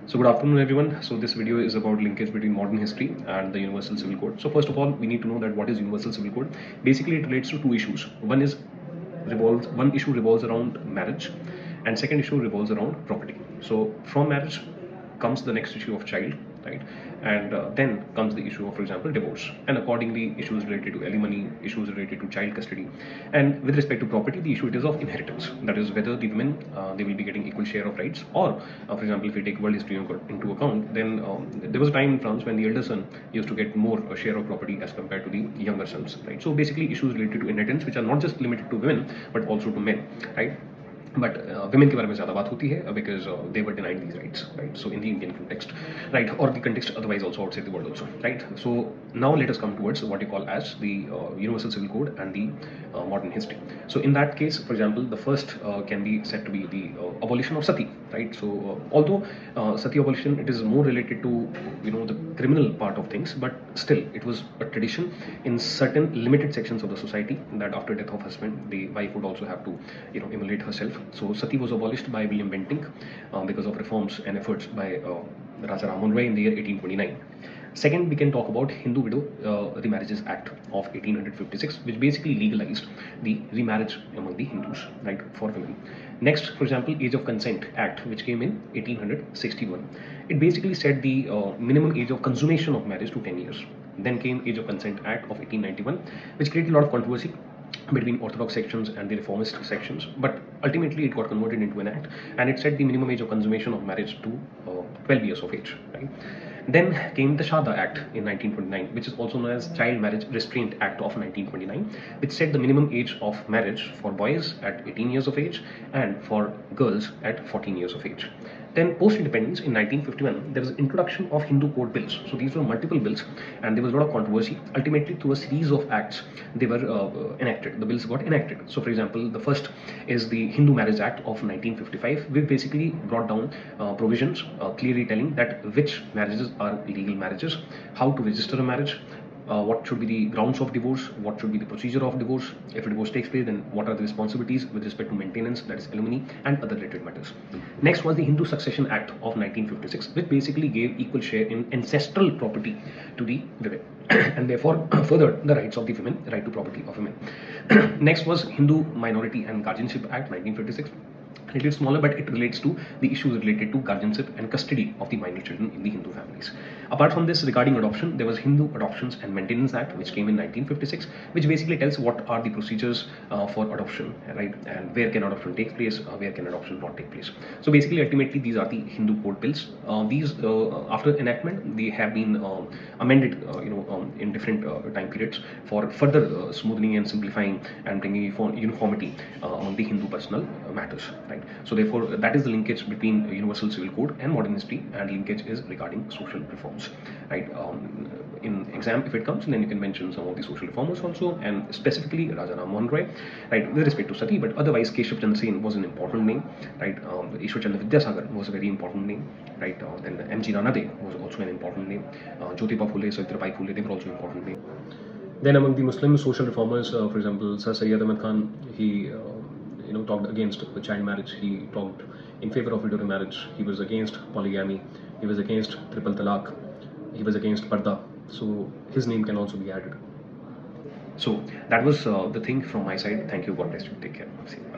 So good afternoon everyone. So this video is about linkage between modern history and the Universal Civil Code. So first of all, we need to know that what is Universal Civil Code. Basically, it relates to two issues. One issue revolves around marriage, and second issue revolves around property. So from marriage comes the next issue of child, right? And then comes the issue of, for example, divorce, and accordingly issues related to alimony, issues related to child custody, and with respect to property, the issue it is of inheritance. That is whether the women they will be getting equal share of rights, or for example, if we take world history into account, then there was a time in France when the elder son used to get more share of property as compared to the younger sons, right? So basically issues related to inheritance, which are not just limited to women but also to men, right? But women के बारे में ज़्यादा बात होती है because they were denied these rights, right? So in the Indian context, right, or the context otherwise also outside the world also, right? So now let us come towards what you call as the Universal Civil Code and the modern history. So in that case, for example, the first can be said to be the abolition of sati, right? So although sati abolition, it is more related to the criminal part of things, but still it was a tradition in certain limited sections of the society that after death of husband, the wife would also have to immolate herself. So sati was abolished by William Bentinck because of reforms and efforts by Raja Ram Mohan Roy in the year 1829. Second, we can talk about Hindu Widow Remarriages Act of 1856, which basically legalized the remarriage among the Hindus, right, for women. Next, for example, Age of Consent Act, which came in 1861. It basically set the minimum age of consummation of marriage to 10 years. Then came Age of Consent Act of 1891, which created a lot of controversy between orthodox sections and the reformist sections, but ultimately it got converted into an act, and it set the minimum age of consummation of marriage to 12 years of age, right? Then came the Shada Act in 1929, which is also known as Child Marriage Restraint Act of 1929, which set the minimum age of marriage for boys at 18 years of age and for girls at 14 years of age. Then post-independence in 1951, there was introduction of Hindu code bills. So these were multiple bills, and there was a lot of controversy. Ultimately, through a series of acts, they were enacted. The bills got enacted. So, for example, the first is the Hindu Marriage Act of 1955, which basically brought down provisions clearly telling that which marriages are legal marriages, how to register a marriage, what should be the grounds of divorce, what should be the procedure of divorce, if a divorce takes place, then what are the responsibilities with respect to maintenance, that is alimony, and other related matters. Next was the Hindu Succession Act of 1956, which basically gave equal share in ancestral property to the women and therefore furthered the rights of the women, right to property of women. Next was Hindu Minority and Guardianship Act 1956. It is smaller, but it relates to the issues related to guardianship and custody of the minor children in the Hindu families. Apart from this, regarding adoption, there was Hindu Adoptions and Maintenance Act, which came in 1956, which basically tells what are the procedures for adoption, right, and where can adoption take place, where can adoption not take place. So basically, ultimately, these are the Hindu code bills. These, after enactment, they have been amended, in different time periods for further smoothing and simplifying and bringing uniformity among the Hindu personal matters, right? So therefore, that is the linkage between Universal Civil Code and modern history, and linkage is regarding social reforms, right? In exam, if it comes, then you can mention some of the social reformers also, and specifically Raja Ram Mohan Roy, right, with respect to sati, but otherwise Keshav Chandra Sen was an important name, right? Ishwar Chandra Vidyasagar was a very important name, right? Then M.G. Ranade was also an important name. Jyotiba Phule, Savitribai Phule, they were also important names. Then among the Muslim social reformers, for example, Sir Syed Ahmad Khan, he talked against the child marriage. He talked in favor of widow marriage. He was against polygamy. He was against triple talaq. He was against parda. So his name can also be added. So that was the thing from my side. Thank you. God bless you. Take care. See you. Bye.